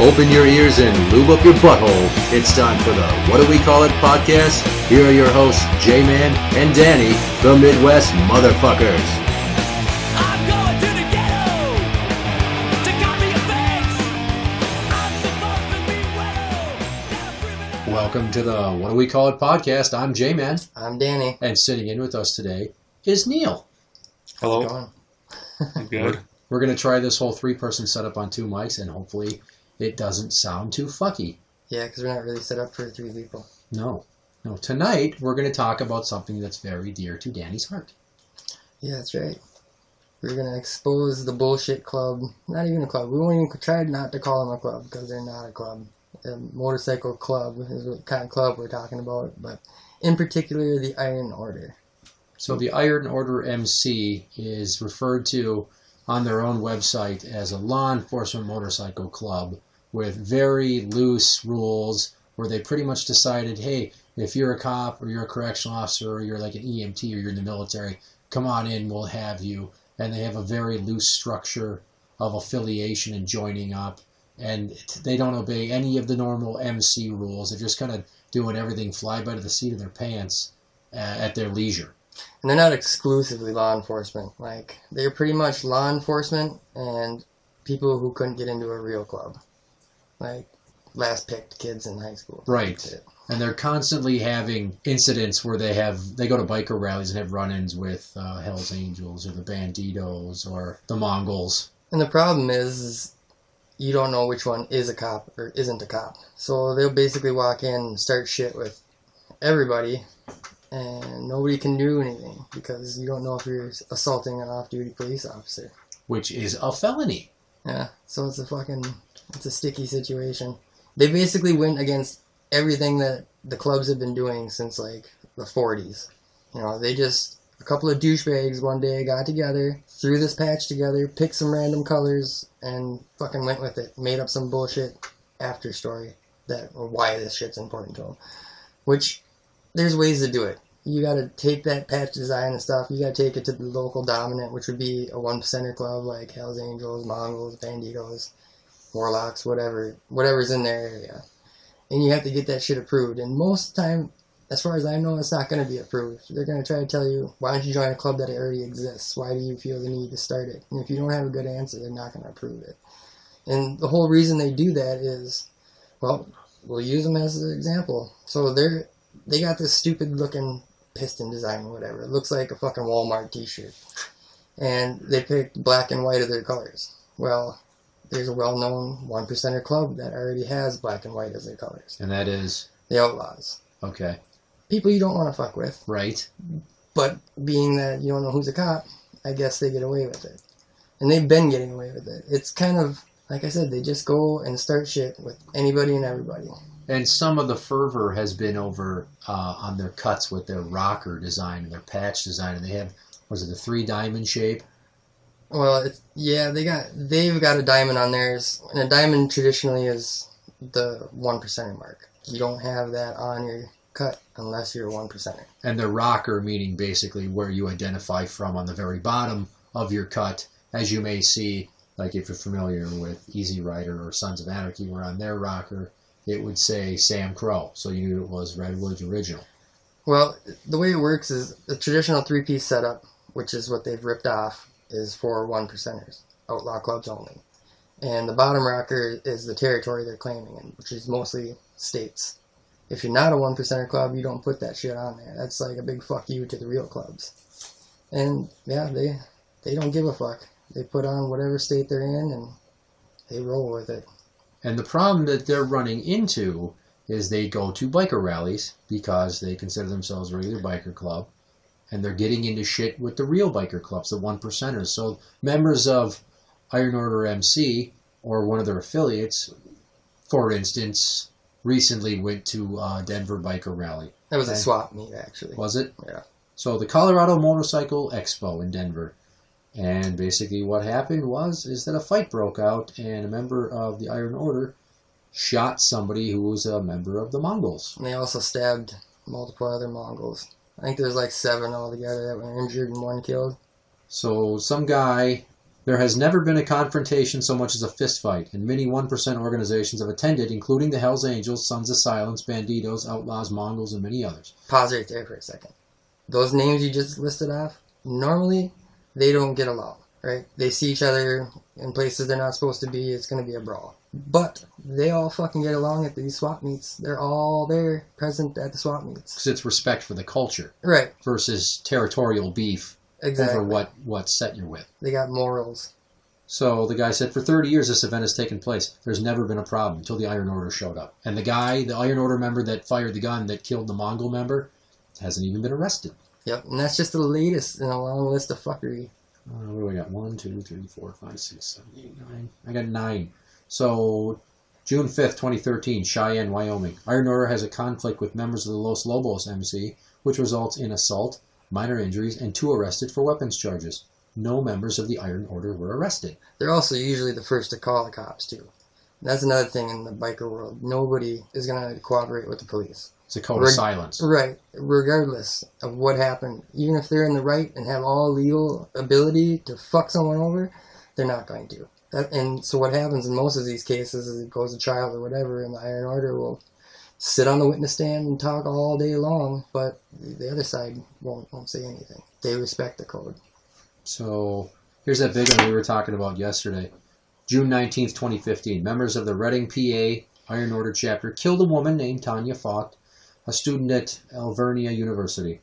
Open your ears and lube up your butthole. It's time for the What Do We Call It podcast. Here are your hosts, Jmann and Danny, the Midwest motherfuckers. I'm going to the ghetto to copy a fix. I'm supposed to be well. Welcome to the What Do We Call It podcast. I'm Jmann. I'm Danny. And sitting in with us today is Neil. How's it going? I'm good. We're going to try this whole three-person setup on two mics, and hopefully it doesn't sound too fucky. Yeah, because we're not really set up for three people. No. Tonight, we're going to talk about something that's very dear to Danny's heart. Yeah, that's right. We're going to expose the bullshit club. Not even a club. We won't even try not to call them a club because they're not a club. A motorcycle club is what kind of club we're talking about, but in particular, the Iron Order. So the Iron Order MC is referred to on their own website as a law enforcement motorcycle club with very loose rules where they pretty much decided, hey, if you're a cop or you're a correctional officer or you're like an EMT or you're in the military, come on in, we'll have you. And they have a very loose structure of affiliation and joining up. And they don't obey any of the normal MC rules. They're just kind of doing everything fly by the seat of their pants at their leisure. And they're not exclusively law enforcement. Like, they're pretty much law enforcement and people who couldn't get into a real club. Like, last picked kids in high school. Right. And they're constantly having incidents where they go to biker rallies and have run-ins with Hells Angels or the Banditos or the Mongols. And the problem is you don't know which one is a cop or isn't a cop. So they'll basically walk in and start shit with everybody, and nobody can do anything because you don't know if you're assaulting an off-duty police officer. Which is a felony. Yeah, so it's a sticky situation. They basically went against everything that the clubs have been doing since, like, the 40s. You know, a couple of douchebags one day got together, threw this patch together, picked some random colors, and fucking went with it. Made up some bullshit after story or why this shit's important to them. Which, there's ways to do it. You gotta take that patch design and stuff, you gotta take it to the local dominant, which would be a 1%er club like Hells Angels, Mongols, Banditos, Warlocks, whatever's in their area. And you have to get that shit approved. And most of the time, as far as I know, it's not going to be approved. They're going to try to tell you, why don't you join a club that already exists? Why do you feel the need to start it? And if you don't have a good answer, they're not going to approve it. And the whole reason they do that is, well, we'll use them as an example. So they got this stupid looking piston design or whatever. It looks like a fucking Walmart t-shirt. And they picked black and white as their colors. Well, there's a well-known 1%er club that already has black and white as their colors. And that is? The Outlaws. Okay. People you don't want to fuck with. Right. But being that you don't know who's a cop, I guess they get away with it. And they've been getting away with it. It's kind of, like I said, they just go and start shit with anybody and everybody. And some of the fervor has been over on their cuts with their rocker design and their patch design. And they have, was it the 3-diamond shape? Well, they've got a diamond on theirs, and a diamond traditionally is the 1%er mark. You don't have that on your cut unless you're a 1%er. And the rocker meaning basically where you identify from on the very bottom of your cut, as you may see, like if you're familiar with Easy Rider or Sons of Anarchy, where on their rocker it would say Sam Crow, so you knew it was Redwood's original. Well, the way it works is the traditional 3-piece setup, which is what they've ripped off, is for 1%ers, outlaw clubs only. And the bottom rocker is the territory they're claiming in, which is mostly states. If you're not a 1%er club, you don't put that shit on there. That's like a big fuck you to the real clubs. And yeah, they don't give a fuck. They put on whatever state they're in and they roll with it. And the problem that they're running into is they go to biker rallies because they consider themselves a regular biker club. And they're getting into shit with the real biker clubs, the 1%ers. So members of Iron Order MC or one of their affiliates, for instance, recently went to Denver Biker Rally. That was a swap meet, actually. Was it? Yeah. So the Colorado Motorcycle Expo in Denver. And basically what happened is that a fight broke out and a member of the Iron Order shot somebody who was a member of the Mongols. And they also stabbed multiple other Mongols. I think there's like 7 altogether that were injured and 1 killed. So some guy There has never been a confrontation so much as a fistfight, and many 1% organizations have attended, including the Hells Angels, Sons of Silence, Banditos, Outlaws, Mongols, and many others. Pause right there for a second. Those names you just listed off, normally they don't get along, right? They see each other in places they're not supposed to be. It's going to be a brawl. But they all fucking get along at these swap meets. They're all there, present at the swap meets. Because it's respect for the culture. Right. Versus territorial beef. Exactly. Over what set you're with. They got morals. So the guy said, for 30 years this event has taken place. There's never been a problem until the Iron Order showed up. And the Iron Order member that fired the gun that killed the Mongol member, hasn't even been arrested. Yep, and that's just the latest in a long list of fuckery. What do we got? 1, 2, 3, 4, 5, 6, 7, 8, 9. I got 9. So, June 5th, 2013, Cheyenne, Wyoming. Iron Order has a conflict with members of the Los Lobos MC, which results in assault, minor injuries, and 2 arrested for weapons charges. No members of the Iron Order were arrested. They're also usually the first to call the cops, too. That's another thing in the biker world. Nobody is going to cooperate with the police. It's a code of silence. Right. Regardless of what happened. Even if they're in the right and have all legal ability to fuck someone over, they're not going to. And so what happens in most of these cases is it goes to trial or whatever, and the Iron Order will sit on the witness stand and talk all day long, but the other side won't say anything. They respect the code. So here's that big one we were talking about yesterday. June 19th, 2015. Members of the Reading, PA Iron Order chapter killed a woman named Tanya Falk, a student at Alvernia University.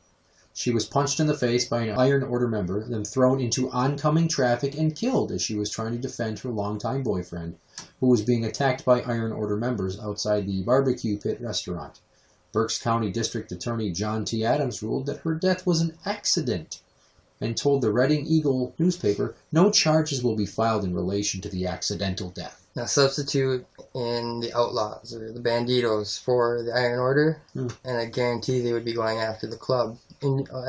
She was punched in the face by an Iron Order member, then thrown into oncoming traffic and killed as she was trying to defend her longtime boyfriend, who was being attacked by Iron Order members outside the Barbecue Pit restaurant. Berks County District Attorney John T. Adams ruled that her death was an accident and told the Reading Eagle newspaper no charges will be filed in relation to the accidental death. Now substitute in the Outlaws or the Banditos for the Iron Order, and I guarantee they would be going after the club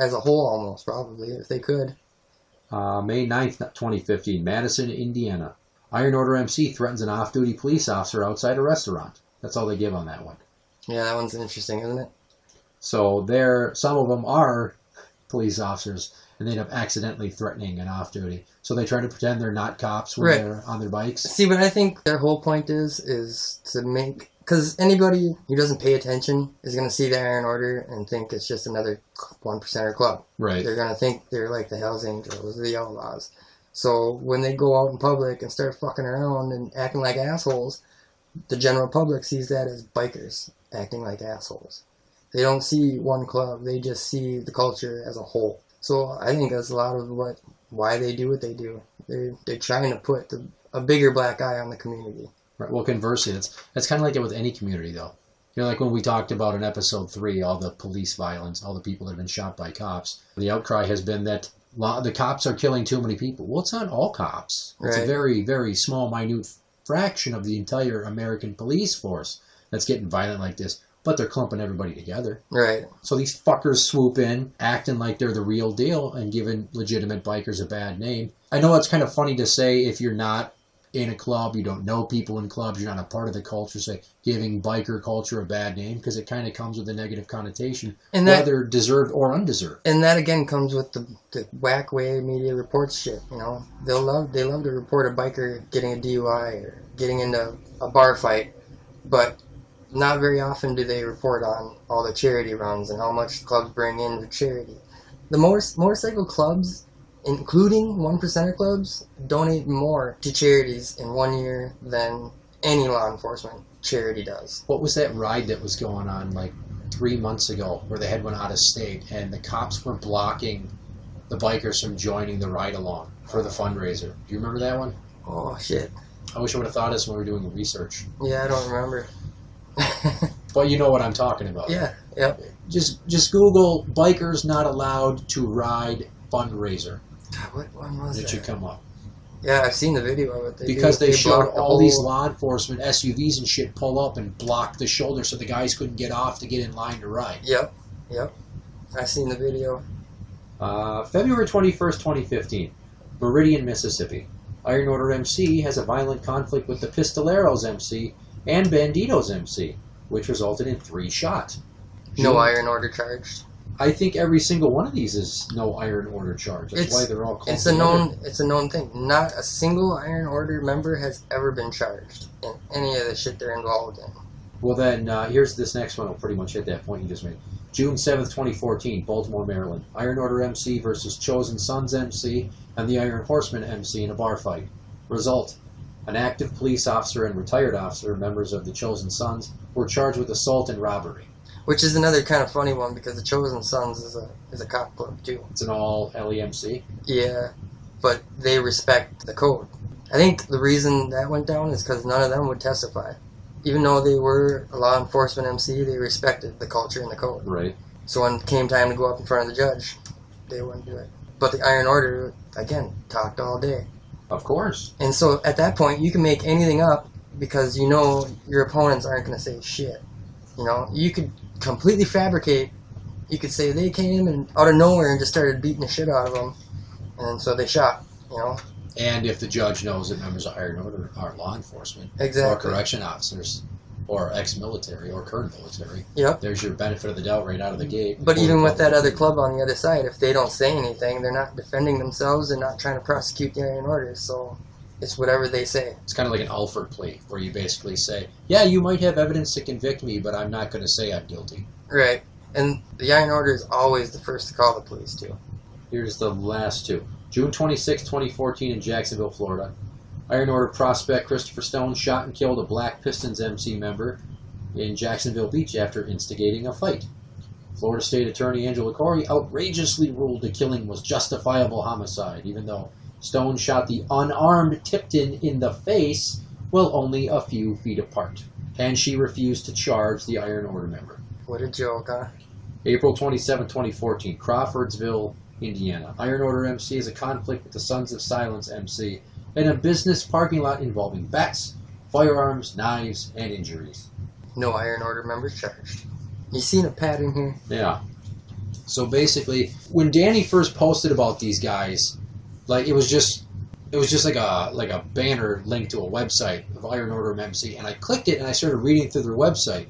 as a whole almost, probably, if they could. May 9th, 2015, Madison, Indiana. Iron Order MC threatens an off-duty police officer outside a restaurant. That's all they give on that one. Yeah, that one's interesting, isn't it? So some of them are police officers, and they end up accidentally threatening an off-duty. So they try to pretend they're not cops when they're on their bikes. See, what I think their whole point is to make... Because anybody who doesn't pay attention is going to see the Iron Order and think it's just another 1%er club. Right. They're going to think they're like the Hells Angels or the Outlaws. So when they go out in public and start fucking around and acting like assholes, the general public sees that as bikers acting like assholes. They don't see one club. They just see the culture as a whole. So I think that's a lot of why they do what they do. They're trying to put a bigger black eye on the community. Right. Well, conversely, that's kind of like it with any community, though. You know, like when we talked about in episode 3, all the police violence, all the people that have been shot by cops. The outcry has been that the cops are killing too many people. Well, it's not all cops. It's a very, very small, minute fraction of the entire American police force that's getting violent like this. But they're clumping everybody together. Right. So these fuckers swoop in, acting like they're the real deal, and giving legitimate bikers a bad name. I know it's kind of funny to say if you're not in a club, you don't know people in clubs, you're not a part of the culture, say giving biker culture a bad name, because it kind of comes with a negative connotation, and whether deserved or undeserved. And that again comes with the whack way media reports shit. You know, they love to report a biker getting a DUI or getting into a bar fight, but not very often do they report on all the charity runs and how much clubs bring in for charity. The motorcycle clubs, including 1%er clubs, donate more to charities in 1 year than any law enforcement charity does. What was that ride that was going on like 3 months ago where they had one out of state and the cops were blocking the bikers from joining the ride along for the fundraiser? Do you remember that one? Oh, shit. I wish I would have thought of this when we were doing the research. Yeah, I don't remember. But you know what I'm talking about. Yeah, yep. Just Google bikers not allowed to ride fundraiser. God, what one was that? It should come up. Yeah, I've seen the video of it. Because they showed all these law enforcement SUVs and shit pull up and block the shoulder so the guys couldn't get off to get in line to ride. Yep. I've seen the video. February 21st, 2015. Meridian, Mississippi. Iron Order MC has a violent conflict with the Pistoleros MC and Banditos MC, which resulted in 3 shots. No Iron Order charged? I think every single one of these is no Iron Order charge. That's why they're all called. It's a known thing. Not a single Iron Order member has ever been charged in any of the shit they're involved in. Well, then, here's this next one. Will pretty much hit that point you just made. June 7th, 2014, Baltimore, Maryland. Iron Order MC versus Chosen Sons MC and the Iron Horseman MC in a bar fight. Result: an active police officer and retired officer, members of the Chosen Sons, were charged with assault and robbery. Which is another kind of funny one because the Chosen Sons is a cop club too. It's an all LEMC. Yeah, but they respect the code. I think the reason that went down is because none of them would testify. Even though they were a law enforcement MC, they respected the culture and the code. Right. So when it came time to go up in front of the judge, they wouldn't do it. But the Iron Order, again, talked all day. Of course. And so at that point, you can make anything up because you know your opponents aren't going to say shit. You know, you could completely fabricate. You could say they came and out of nowhere and just started beating the shit out of them. And so they shot, you know. And if the judge knows that members of Iron Order are law enforcement, exactly, or correction officers, or ex-military, or current military, yep, there's your benefit of the doubt right out of the gate. But even with that other club on the other side, if they don't say anything, they're not defending themselves, they're not trying to prosecute the Iron Order, so it's whatever they say. It's kind of like an Alford plea, where you basically say, yeah, you might have evidence to convict me, but I'm not going to say I'm guilty. Right. And the Iron Order is always the first to call the police, too. Here's the last two. June 26, 2014 in Jacksonville, Florida. Iron Order prospect Christopher Stone shot and killed a Black Pistons MC member in Jacksonville Beach after instigating a fight. Florida State Attorney Angela Corey outrageously ruled the killing was justifiable homicide, even though Stone shot the unarmed Tipton in the face while only a few feet apart. And she refused to charge the Iron Order member. What a joke, huh? April 27, 2014, Crawfordsville, Indiana. Iron Order MC is a conflict with the Sons of Silence MC in a business parking lot involving bats, firearms, knives, and injuries. No Iron Order members charged. You seen a pattern here? Yeah. So basically, when Danny first posted about these guys, like it was just like a banner link to a website of Iron Order MC, and I clicked it and I started reading through their website,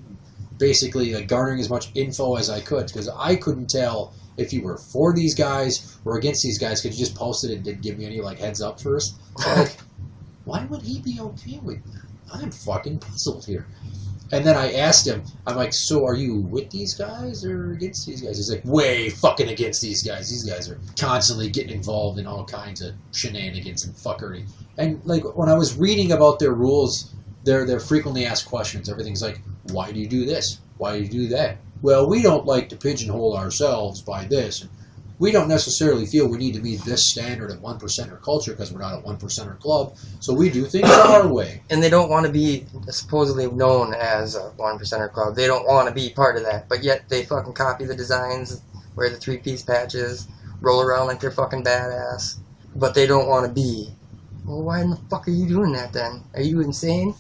basically like garnering as much info as I could because I couldn't tell if you were for these guys or against these guys. Could you just post it and didn't give me any like heads up first? Like, why would he be okay with that? I'm fucking puzzled here. And then I asked him, I'm like, so are you with these guys or against these guys? He's like, way fucking against these guys. These guys are constantly getting involved in all kinds of shenanigans and fuckery. And like when I was reading about their rules, they're frequently asked questions. Everything's like, why do you do this? Why do you do that? Well, we don't like to pigeonhole ourselves by this. We don't necessarily feel we need to meet this standard of 1%er culture because we're not a 1%er club, so we do things our way. And they don't want to be supposedly known as a 1%er club. They don't want to be part of that, but yet they fucking copy the designs, wear the three-piece patches, roll around like they're fucking badass, but they don't want to be. Well, why in the fuck are you doing that then? Are you insane?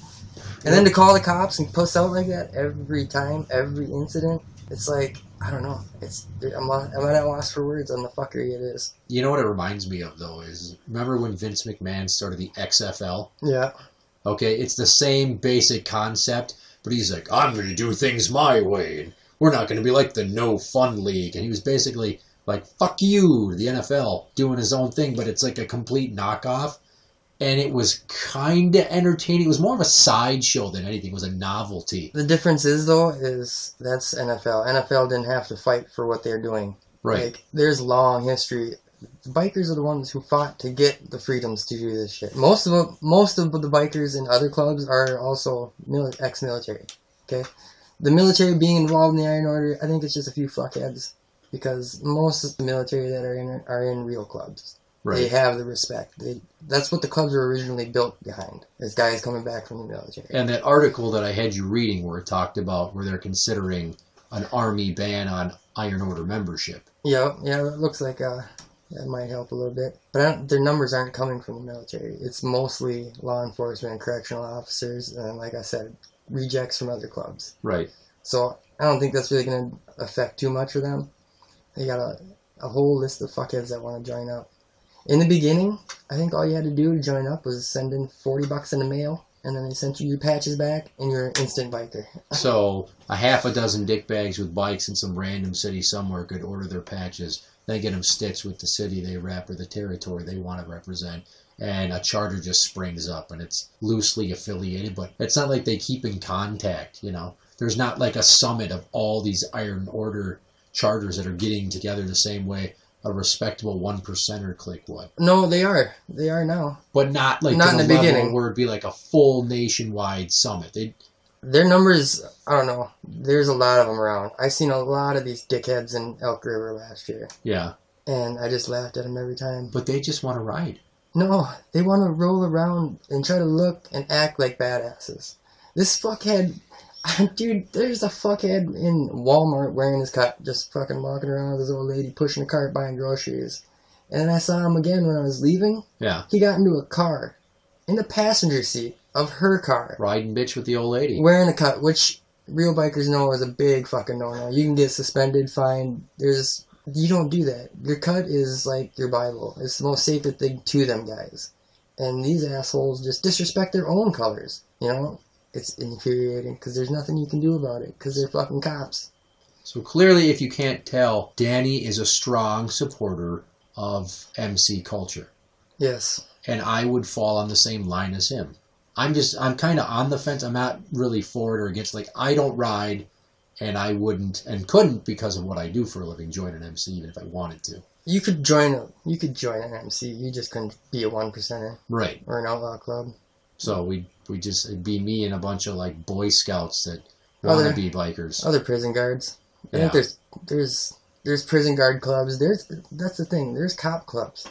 And then to call the cops and puss out like that every time, every incident, it's like, I don't know. I'm at a loss for words on the fuckery it is. You know what it reminds me of, though, is remember when Vince McMahon started the XFL? Yeah. Okay, it's the same basic concept, but he's like, I'm going to do things my way, and we're not going to be like the No Fun League. And he was basically like, fuck you, the NFL, doing his own thing, but it's like a complete knockoff. And it was kind of entertaining. It was more of a sideshow than anything. It was a novelty. The difference is, though, is that's NFL. NFL didn't have to fight for what they're doing. Right. Like, there's long history. The bikers are the ones who fought to get the freedoms to do this shit. Most of the bikers in other clubs are also ex-military. Okay? The military being involved in the Iron Order, I think it's just a few fuckheads. Because most of the military that are in real clubs. Right. They have the respect. That's what the clubs were originally built behind, is guys coming back from the military. And that article that I had you reading where it talked about where they're considering an army ban on Iron Order membership. Yeah, it looks like that might help a little bit. But their numbers aren't coming from the military. It's mostly law enforcement and correctional officers, and like I said, rejects from other clubs. Right. So I don't think that's really going to affect too much for them. They got a whole list of fuckheads that want to join up. In the beginning, I think all you had to do to join up was send in $40 in the mail, and then they sent you your patches back, and you're an instant biker. So a half a dozen dickbags with bikes in some random city somewhere could order their patches, then get them stitched with the city they rep or the territory they want to represent, and a charter just springs up, and it's loosely affiliated, but it's not like they keep in contact, you know. There's not like a summit of all these Iron Order charters that are getting together the same way a respectable 1%er clique would. No, they are. They are now. But not like not in the beginning where it'd be like a full nationwide summit. Their numbers, I don't know. There's a lot of them around. I seen a lot of these dickheads in Elk River last year. Yeah. And I just laughed at them every time. But they just want to ride. No, they want to roll around and try to look and act like badasses. This fuckhead, dude, there's a fuckhead in Walmart wearing his cut, just fucking walking around with his old lady pushing a cart buying groceries. And then I saw him again when I was leaving. Yeah. He got into a car, in the passenger seat of her car. Riding bitch with the old lady. Wearing a cut, which real bikers know is a big fucking no-no. You can get suspended, fined. You don't do that. Your cut is like your Bible. It's the most sacred thing to them guys. And these assholes just disrespect their own colors. You know? It's infuriating because there's nothing you can do about it because they're fucking cops. So clearly, if you can't tell, Danny is a strong supporter of MC culture. Yes. And I would fall on the same line as him. I'm kind of on the fence. I'm not really for it or against. Like, I don't ride, and I wouldn't and couldn't because of what I do for a living join an MC even if I wanted to. You could join an MC. You just couldn't be a 1%er. Right. Or an outlaw club. So it'd be me and a bunch of like Boy Scouts that want to be bikers. Other prison guards. I think there's prison guard clubs. That's the thing. There's cop clubs.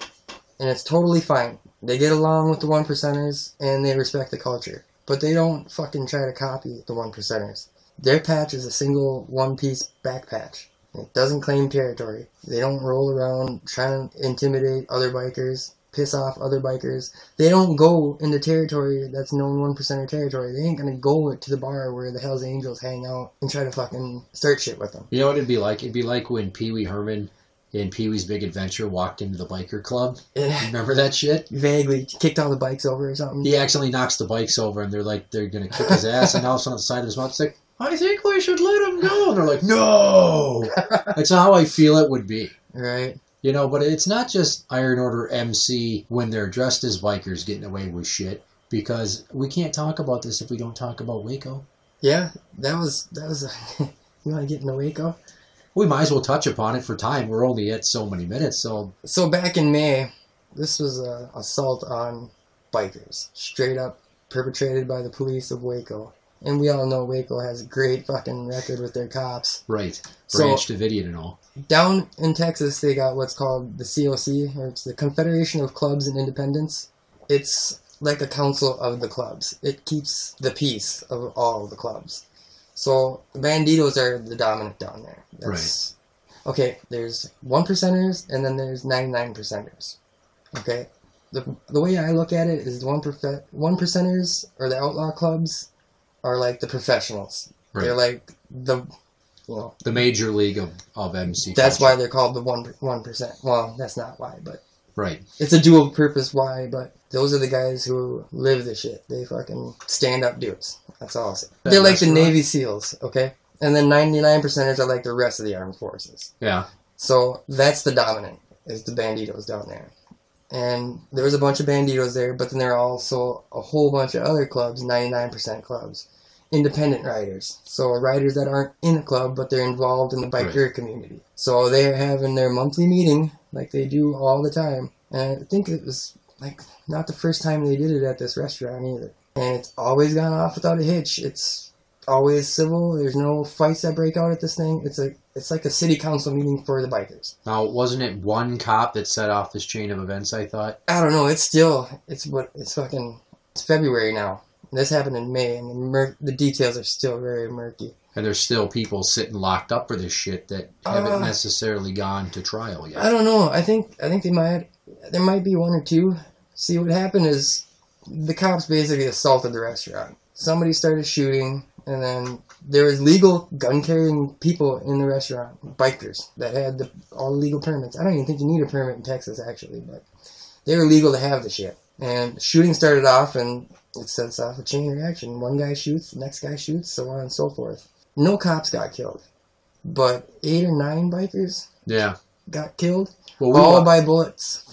And it's totally fine. They get along with the 1%ers and they respect the culture. But they don't fucking try to copy the 1%ers. Their patch is a single one-piece back patch. It doesn't claim territory. They don't roll around trying to intimidate other bikers, piss off other bikers. They don't go into territory that's known 1%er territory. They ain't gonna go to the bar where the Hells Angels hang out and try to fucking start shit with them. You know what it'd be like? It'd be like when Pee Wee Herman in Pee-wee's Big Adventure walked into the biker club. Remember that shit? Vaguely. Kicked all the bikes over or something. He accidentally knocks the bikes over and they're going to kick his ass and all of a sudden on the side of his mouth it's like, I think we should let him go. And they're like, no! That's how I feel it would be. Right. You know, but it's not just Iron Order MC when they're dressed as bikers getting away with shit, because we can't talk about this if we don't talk about Waco. Yeah, that was you want to get into Waco? We might as well touch upon it for time. We're only at so many minutes, so back in May, this was an assault on bikers, straight up perpetrated by the police of Waco. And we all know Waco has a great fucking record with their cops. Right. Branch Davidian and all. Down in Texas, they got what's called the COC, or it's the Confederation of Clubs and Independents. It's like a council of the clubs. It keeps the peace of all the clubs. So, the Banditos are the dominant down there. Right. Okay, there's 1%ers, and then there's 99%ers. Okay? The way I look at it is the 1%ers, or the outlaw clubs, are like the professionals. Right. They're like the major league of MC. That's why they're called the 1%. Well, that's not why, but right. It's a dual purpose why, but those are the guys who live the shit. They fucking stand up dudes. That's all I'll say. They're like the Navy SEALs, okay? And then 99%ers are like the rest of the armed forces. Yeah. So that's the dominant, is the Banditos down there. And there was a bunch of Banditos there, but then there are also a whole bunch of other clubs, 99% clubs. Independent riders. So riders that aren't in a club, but they're involved in the biker community. So they're having their monthly meeting, like they do all the time. And I think it was, like, not the first time they did it at this restaurant either. And it's always gone off without a hitch. It's always civil. There's no fights that break out at this thing. It's like a city council meeting for the bikers. Now, wasn't it one cop that set off this chain of events, I thought? I don't know. It's February now. This happened in May, and the details are still very murky. And there's still people sitting locked up for this shit that haven't necessarily gone to trial yet. I don't know. I think there might be one or two. See, what happened is the cops basically assaulted the restaurant. Somebody started shooting, and then there was legal gun-carrying people in the restaurant, bikers, that had all the legal permits. I don't even think you need a permit in Texas, actually, but they were legal to have the shit. And shooting started off, and It sets off a chain reaction. One guy shoots, the next guy shoots, so on and so forth. No cops got killed, but 8 or 9 bikers got killed, all by bullets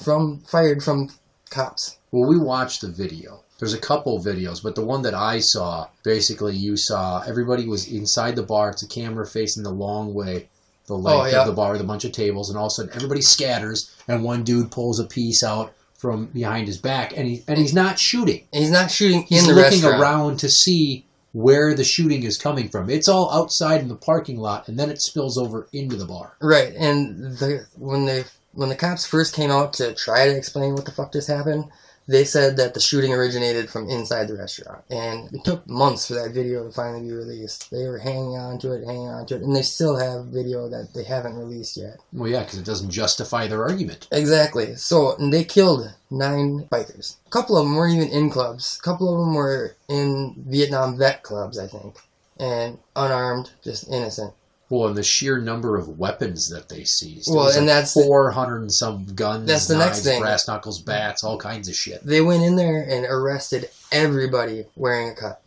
fired from cops. Well, we watched the video. There's a couple videos, but the one that I saw, basically you saw everybody was inside the bar. It's a camera facing the long way, the length of the bar with a bunch of tables, and all of a sudden everybody scatters, and one dude pulls a piece out from behind his back, and he's not shooting. He's not shooting in the restaurant. He's looking around to see where the shooting is coming from. It's all outside in the parking lot, and then it spills over into the bar. Right, and when the cops first came out to try to explain what the fuck just happened, they said that the shooting originated from inside the restaurant. And it took months for that video to finally be released. They were hanging on to it, and they still have video that they haven't released yet. Well, yeah, because it doesn't justify their argument. Exactly. So, and they killed 9 bikers. A couple of them weren't even in clubs. A couple of them were in Vietnam vet clubs, I think. And unarmed, just innocent. Well, and the sheer number of weapons that they seized. Well, and that's 400 and some guns, that's the knives, next thing. Brass knuckles, bats, all kinds of shit. They went in there and arrested everybody wearing a cut.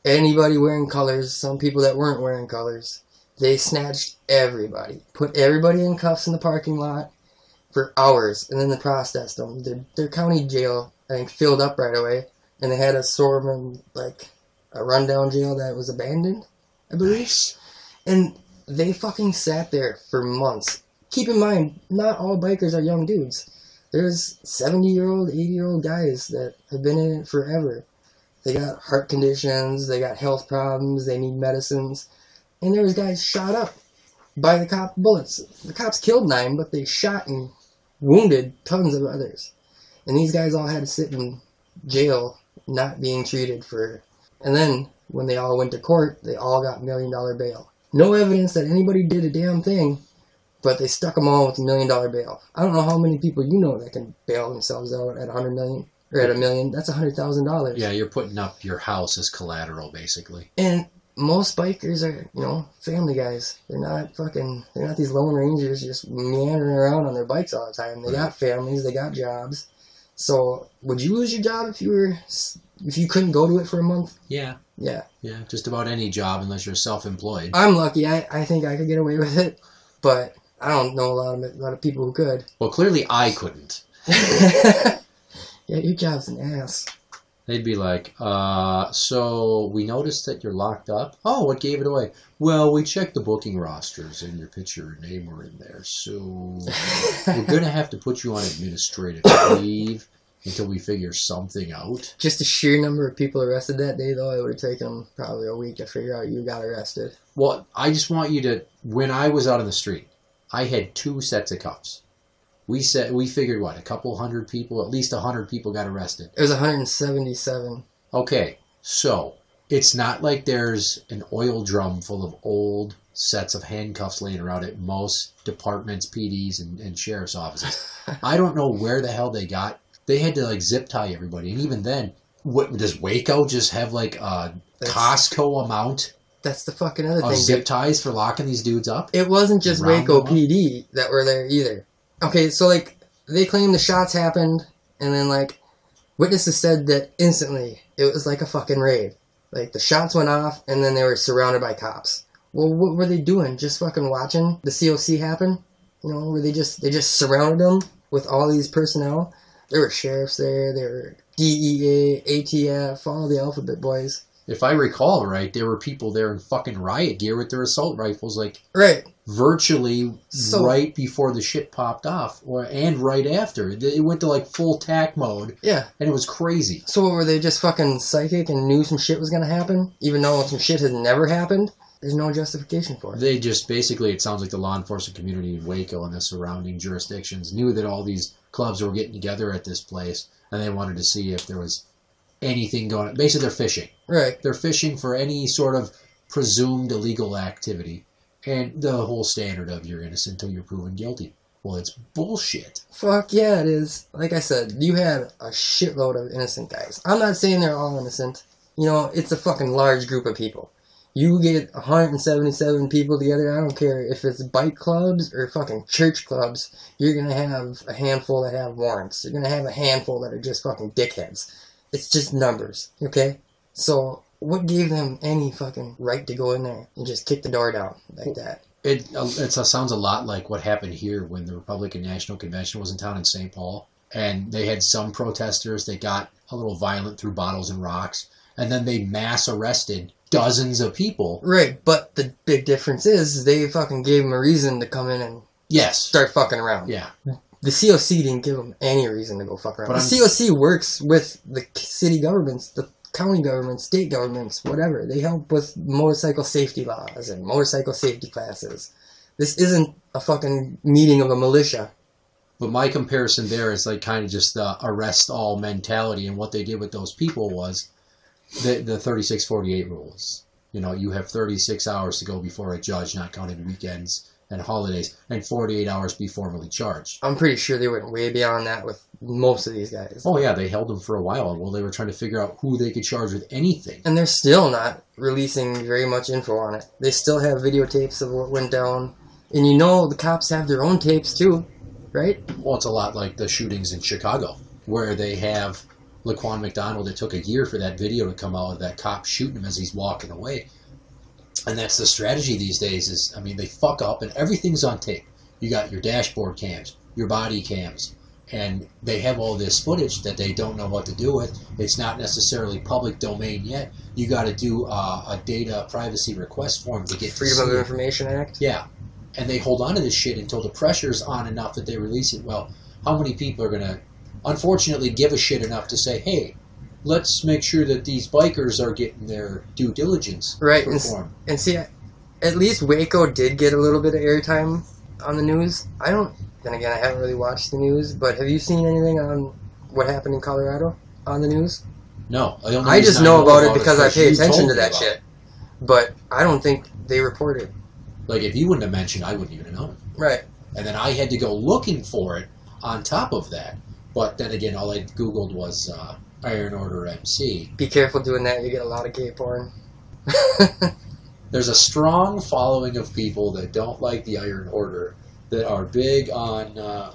Anybody wearing colors, some people that weren't wearing colors. They snatched everybody. Put everybody in cuffs in the parking lot for hours, and then they processed them. Their county jail, I think, filled up right away, and they had a sort of like a rundown jail that was abandoned, I believe. Nice. And they fucking sat there for months. Keep in mind, not all bikers are young dudes. There's 70-year-old, 80-year-old guys that have been in it forever. They got heart conditions, they got health problems, they need medicines. And there was guys shot up by the cop bullets. The cops killed 9, but they shot and wounded tons of others. And these guys all had to sit in jail, not being treated for... And then, when they all went to court, they all got $1 million bail. No evidence that anybody did a damn thing, but they stuck them all with $1 million bail. I don't know how many people you know that can bail themselves out at $100 million or at $1 million. That's $100,000. Yeah, you're putting up your house as collateral, basically. And most bikers are, family guys. They're not these Lone Rangers just meandering around on their bikes all the time. They got families, they got jobs. So, would you lose your job if you couldn't go to it for a month? Yeah. Yeah. Yeah, just about any job unless you're self-employed. I'm lucky. I think I could get away with it, but I don't know a lot of people who could. Well, clearly I couldn't. Yeah, your job's an ass. They'd be like, so we noticed that you're locked up. Oh, what gave it away? Well, we checked the booking rosters and your picture and name were in there. So we're going to have to put you on administrative leave until we figure something out. Just the sheer number of people arrested that day, though, it would have taken them probably a week to figure out you got arrested. Well, I just want you to, when I was out on the street, I had 2 sets of cuffs. We figured, what, a couple hundred people, at least 100 people got arrested. It was 177. Okay, so it's not like there's an oil drum full of old sets of handcuffs laying around at most departments, PDs, and sheriff's offices. I don't know where the hell they got. They had to, zip tie everybody. And even then, what does Waco just have, a Costco amount? That's the fucking other thing. Zip ties for locking these dudes up? It wasn't just Waco PD that were there either. Okay, so, they claim the shots happened, and then, witnesses said that instantly it was like a fucking raid. The shots went off, and then they were surrounded by cops. Well, what were they doing? Just fucking watching the COC happen? Where they just surrounded them with all these personnel? There were sheriffs there, there were DEA, ATF, all the alphabet boys. If I recall right, there were people there in fucking riot gear with their assault rifles, right, virtually right before the shit popped off, and right after. It went to full tack mode. Yeah. And it was crazy. So what, were they just fucking psychic and knew some shit was going to happen? Even though some shit had never happened? There's no justification for it. They just, basically, it sounds like the law enforcement community in Waco and the surrounding jurisdictions knew that all these clubs were getting together at this place, and they wanted to see if there was anything going on. Basically, they're fishing. Right. They're fishing for any sort of presumed illegal activity. And the whole standard of you're innocent until you're proven guilty. Well, it's bullshit. Fuck yeah, it is. Like I said, you had a shitload of innocent guys. I'm not saying they're all innocent. It's a fucking large group of people. You get 177 people together, I don't care if it's bike clubs or fucking church clubs, you're going to have a handful that have warrants. You're going to have a handful that are just fucking dickheads. It's just numbers, okay? So what gave them any fucking right to go in there and just kick the door down like that? It sounds a lot like what happened here when the Republican National Convention was in town in St. Paul. And they had some protesters that got a little violent, threw bottles and rocks. And then they mass arrested dozens of people. Right, but the big difference is they fucking gave them a reason to come in and start fucking around. Yeah. The COC didn't give them any reason to go fuck around. But the COC works with the city governments, the county governments, state governments, whatever. They help with motorcycle safety laws and motorcycle safety classes. This isn't a fucking meeting of a militia. But my comparison there is like kind of just the arrest all mentality, and what they did with those people was the 3648 rules. You know, you have 36 hours to go before a judge, not counting weekends and holidays, and 48 hours be formally charged. I'm pretty sure they went way beyond that with most of these guys. Oh yeah, they held them for a while. Well, they were trying to figure out who they could charge with anything. And they're still not releasing very much info on it. They still have videotapes of what went down. And you know the cops have their own tapes too, right? Well, it's a lot like the shootings in Chicago, where they have Laquan McDonald. It took a year for that video to come out of that cop shooting him as he's walking away. And that's the strategy these days is, I mean, they fuck up and everything's on tape. You got your dashboard cams, your body cams, and they have all this footage that they don't know what to do with. It's not necessarily public domain yet. You got to do a data privacy request form to get Freedom of Information Act? Yeah. And they hold on to this shit until the pressure's on enough that they release it. Well, how many people are going to, unfortunately, give a shit enough to say, hey, let's make sure that these bikers are getting their due diligence performed. And see, at least Waco did get a little bit of airtime on the news. Then again, I haven't really watched the news, but have you seen anything on what happened in Colorado on the news? No. I just know about it because I pay attention to that shit. But I don't think they reported. Like, if you wouldn't have mentioned, I wouldn't even have known. Right. And then I had to go looking for it on top of that. But then again, all I Googled was Iron Order MC. Be careful doing that. You get a lot of gay porn. There's a strong following of people that don't like the Iron Order, that are big on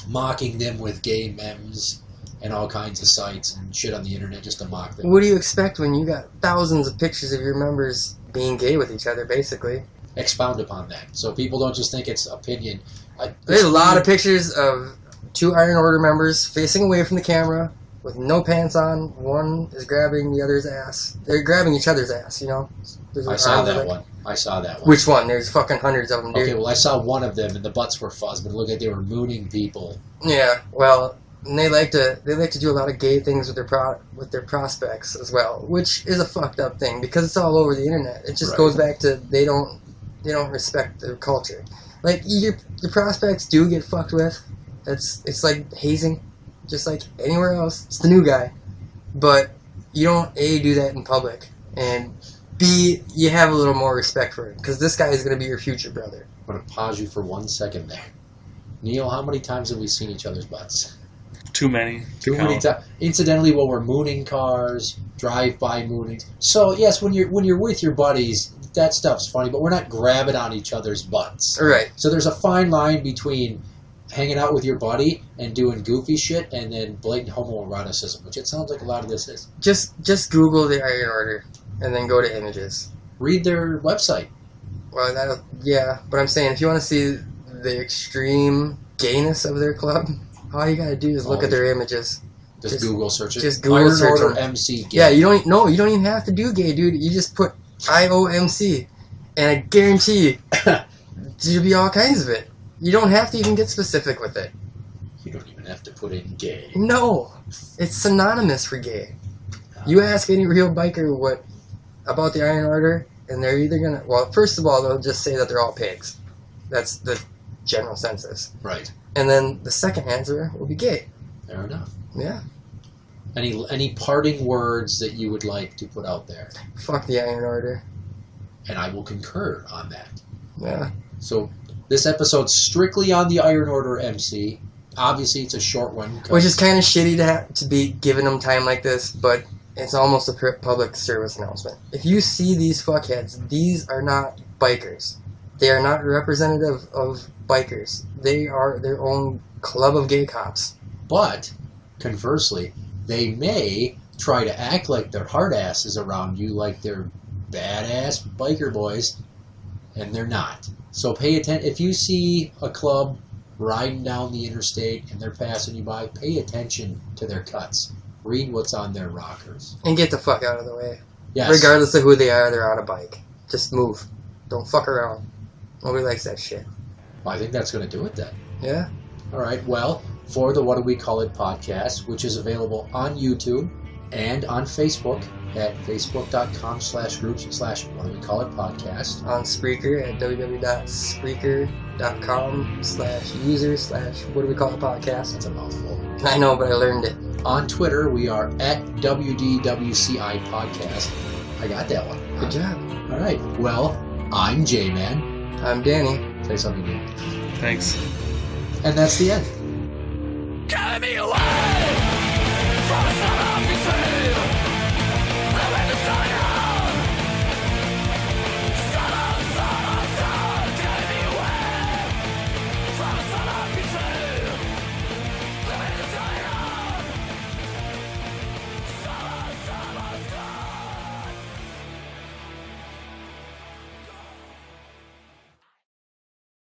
mocking them with gay memes and all kinds of sites and shit on the internet just to mock them. What do you expect when you got thousands of pictures of your members being gay with each other, basically? Expound upon that. So people don't just think it's opinion. There's a lot of pictures of two Iron Order members facing away from the camera with no pants on. One is grabbing the other's ass. They're grabbing each other's ass, you know? I saw that one. I saw that one. Which one? There's fucking hundreds of them, dude. Okay, well, I saw one of them, and the butts were fuzzed, but it looked like they were mooning people. Yeah, well, and they like to do a lot of gay things with their prospects as well, which is a fucked up thing because it's all over the internet. It just goes back to they don't respect their culture. Like your prospects do get fucked with. It's like hazing, just like anywhere else. It's the new guy, but you don't do that in public, and B, you have a little more respect for him because this guy is going to be your future brother. I'm going to pause you for 1 second there. Neil, how many times have we seen each other's butts? Too many. Too many times. Incidentally, while we're mooning cars, drive-by moonings. So yes, when you're with your buddies, that stuff's funny, but we're not grabbing on each other's butts. Right. So there's a fine line between hanging out with your buddy and doing goofy shit and then blatant homoeroticism, which it sounds like a lot of this is. Just Google the Iron Order and then go to images. Read their website. Well, yeah, but I'm saying if you want to see the extreme gayness of their club, all you gotta do is look at their images. Just Google search it. Just Google search Iron Order them. MC gay. Yeah, you don't even have to do gay, dude. You just put IOMC, and I guarantee you, there'll be all kinds of it. You don't have to even get specific with it. You don't even have to put in gay. No, it's synonymous for gay. You ask any real biker what about the Iron Order, and they're either gonna, well, first of all, they'll just say that they're all pigs. That's the general census. Right. And then the second answer will be gay. Fair enough. Yeah. Any parting words that you would like to put out there? Fuck the Iron Order. And I will concur on that. Yeah. So this episode's strictly on the Iron Order MC. Obviously, it's a short one. Which is kind of shitty to be giving them time like this, but it's almost a public service announcement. If you see these fuckheads, these are not bikers. They are not representative of bikers. They are their own club of gay cops. But, conversely, they may try to act like they're hard asses around you, like they're badass biker boys, and they're not. So pay attention. If you see a club riding down the interstate and they're passing you by, pay attention to their cuts. Read what's on their rockers. And get the fuck out of the way. Yes. Regardless of who they are, they're on a bike. Just move. Don't fuck around. Nobody likes that shit. Well, I think that's going to do it then. Yeah? All right. Well, for the What Do We Call It podcast, which is available on YouTube and on Facebook at facebook.com/groups/What Do We Call It podcast. On Spreaker at www.spreaker.com/user/What Do We Call It podcast. That's a mouthful. I know, but I learned it. On Twitter, we are at WDWCI podcast. I got that one. Good job. All right. Well, I'm Jmann. I'm Danny. Say something new. Thanks. And that's the end. Carry me away from the sun of your